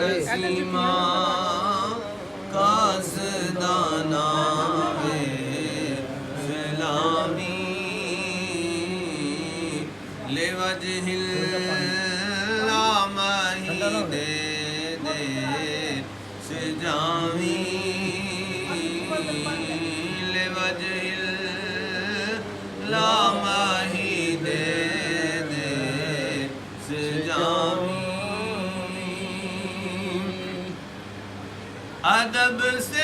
नसीमा कासदाना वे सलामी ले वजहिल्ला मही दे दे सजावी ले वजहिल्ला मही दे दे सजावी अदब से